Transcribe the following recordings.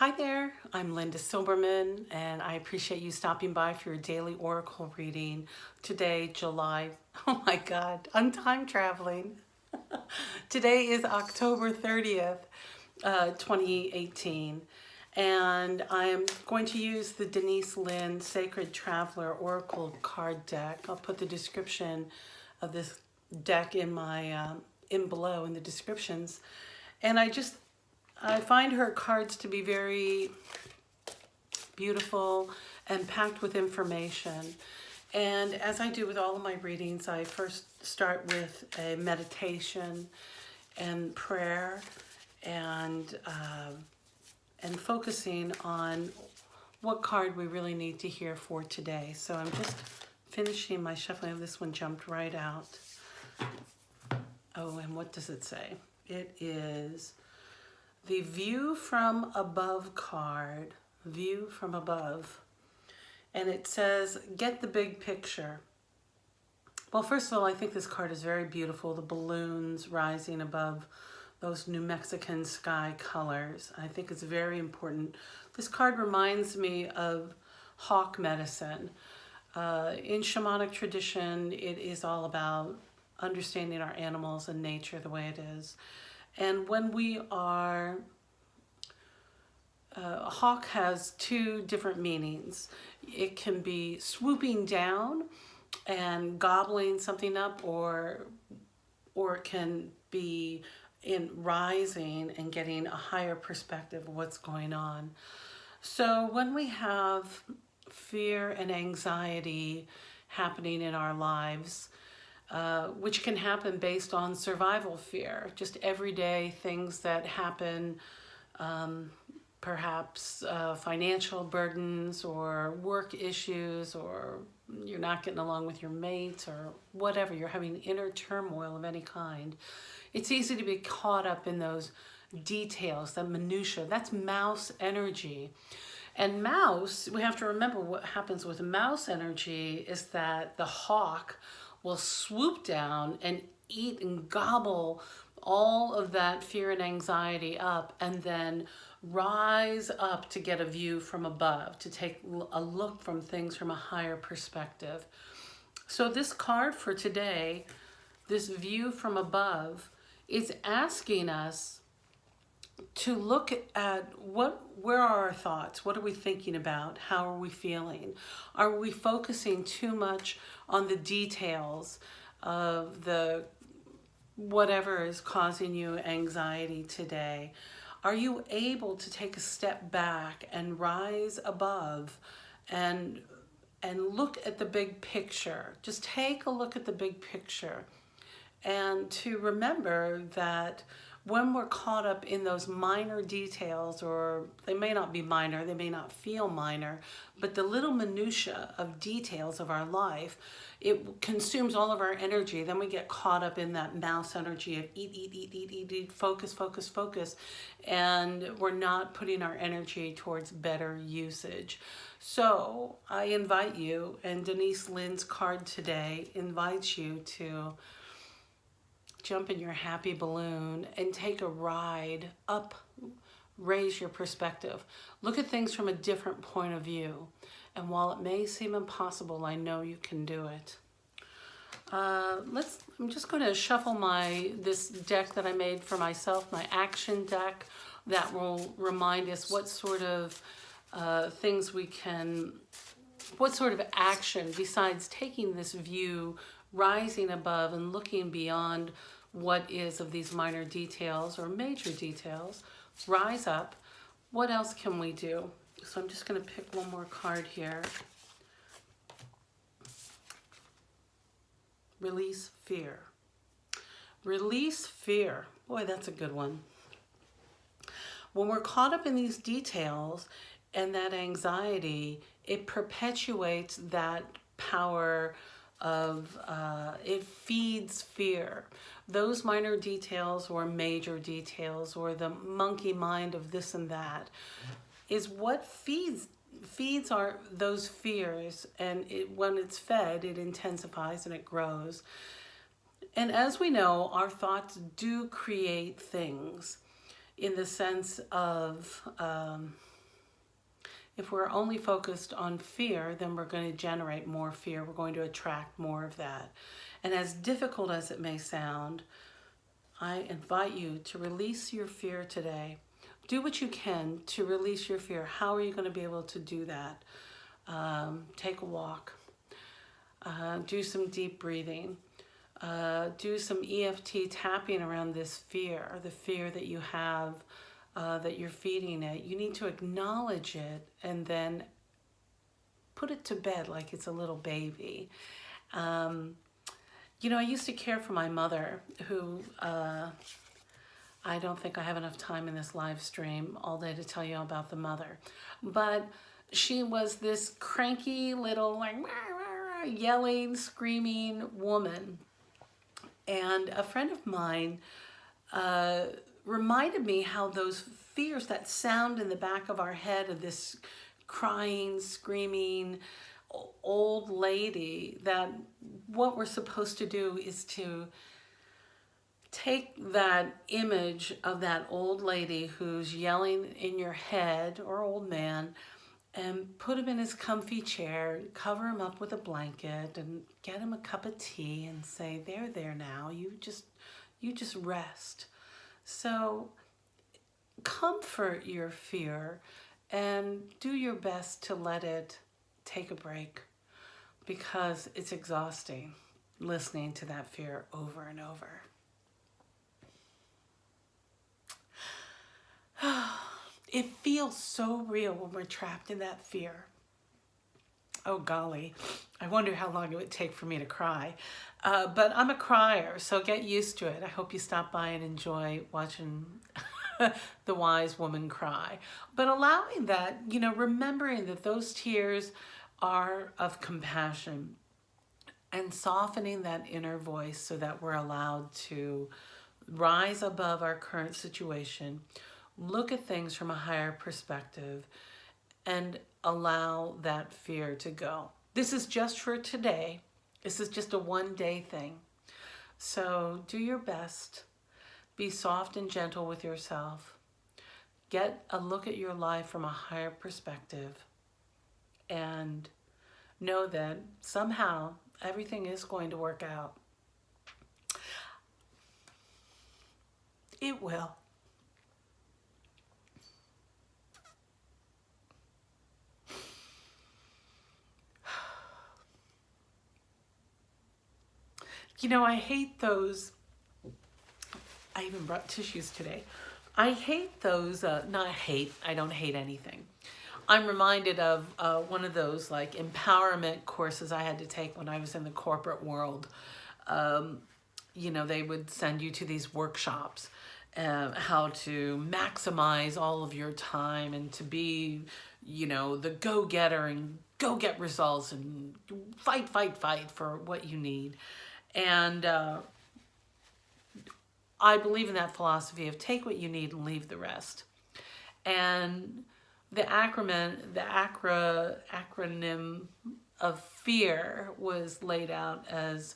Hi there, I'm Linda Silberman, and I appreciate you stopping by for your daily oracle reading. Today, July, oh my God, I'm time traveling. Today is October 30th, 2018, and I'm going to use the Denise Lynn Sacred Traveler Oracle card deck. I'll put the description of this deck in my in below in the descriptions, and I find her cards to be very beautiful and packed with information. And as I do with all of my readings, I first start with a meditation and prayer and focusing on what card we really need to hear for today. So I'm just finishing my shuffling. This one jumped right out. Oh, and what does it say? It is the View from Above card, View from Above. And it says, get the big picture. Well, first of all, I think this card is very beautiful. The balloons rising above those New Mexican sky colors. I think it's very important. This card reminds me of hawk medicine. In shamanic tradition, it is all about understanding our animals and nature the way it is. And when we are, a hawk has two different meanings. It can be swooping down and gobbling something up, or it can be in rising and getting a higher perspective of what's going on. So when we have fear and anxiety happening in our lives, which can happen based on survival fear, just everyday things that happen, perhaps financial burdens or work issues, or you're not getting along with your mates, or whatever, you're having inner turmoil of any kind. It's easy to be caught up in those details, the minutia. That's mouse energy. And mouse, we have to remember what happens with mouse energy is that the hawk will swoop down and eat and gobble all of that fear and anxiety up, and then rise up to get a view from above, to take a look from things from a higher perspective. So this card for today, this view from above, is asking us to look at where are our thoughts? What are we thinking about? How are we feeling? Are we focusing too much on the details of the whatever is causing you anxiety today? Are you able to take a step back and rise above and look at the big picture? Just take a look at the big picture, and to remember that when we're caught up in those minor details, or they may not be minor, they may not feel minor, but the little minutia of details of our life, it consumes all of our energy. Then we get caught up in that mouse energy of eat, focus, focus, focus, and we're not putting our energy towards better usage. So I invite you, and Denise Lynn's card today invites you to jump in your happy balloon and take a ride up, raise your perspective. Look at things from a different point of view. And while it may seem impossible, I know you can do it. I'm just going to shuffle this deck that I made for myself, my action deck, that will remind us what sort of things we can, what sort of action besides taking this view, rising above and looking beyond what is of these minor details or major details, rise up. What else can we do? So I'm just going to pick one more card here. Release fear. Release fear. Boy, that's a good one. When we're caught up in these details and that anxiety, it perpetuates that power of, it feeds fear. Those minor details or major details, or the monkey mind of this and that, is what feeds those fears, and when it's fed, it intensifies and it grows. And as we know, our thoughts do create things in the sense of If we're only focused on fear, then we're going to generate more fear. We're going to attract more of that. And as difficult as it may sound, I invite you to release your fear today. Do what you can to release your fear. How are you going to be able to do that? Take a walk. Do some deep breathing. Do some EFT tapping around this fear, the fear that you have, that you're feeding it. You need to acknowledge it and then put it to bed like it's a little baby. You know, I used to care for my mother, who I don't think I have enough time in this live stream all day to tell you about the mother. But she was this cranky little, like, yelling, screaming woman. And a friend of mine reminded me how those fears, that sound in the back of our head of this crying, screaming old lady, that what we're supposed to do is to take that image of that old lady who's yelling in your head, or old man, and put him in his comfy chair, cover him up with a blanket, and get him a cup of tea and say, there now, you just rest. So comfort your fear and do your best to let it take a break, because it's exhausting listening to that fear over and over. It feels so real when we're trapped in that fear. Oh golly, I wonder how long it would take for me to cry. But I'm a crier, so get used to it. I hope you stop by and enjoy watching the wise woman cry. But allowing that, you know, remembering that those tears are of compassion, and softening that inner voice so that we're allowed to rise above our current situation, look at things from a higher perspective, and allow that fear to go. This is just for today. This is just a one-day thing. So do your best. Be soft and gentle with yourself. Get a look at your life from a higher perspective, and know that somehow everything is going to work out. It will. You know, I hate those, I even brought tissues today. I hate those, I don't hate anything. I'm reminded of one of those like empowerment courses I had to take when I was in the corporate world. You know, they would send you to these workshops, how to maximize all of your time and to be, you know, the go-getter and go get results and fight for what you need. And I believe in that philosophy of take what you need and leave the rest. And the acronym of fear was laid out as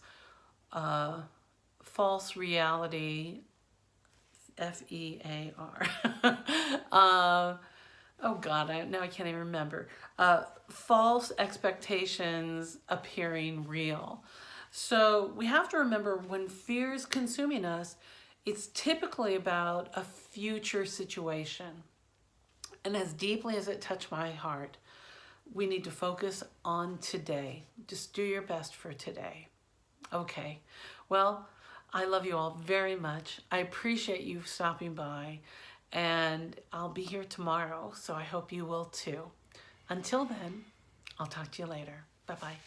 false reality, FEAR. Oh God, now I can't even remember. False expectations appearing real. So we have to remember, when fear is consuming us, it's typically about a future situation. And as deeply as it touched my heart, we need to focus on today. Just do your best for today. Okay. Well, I love you all very much. I appreciate you stopping by, and I'll be here tomorrow, so I hope you will too. Until then, I'll talk to you later. Bye-bye.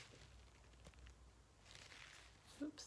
Oops.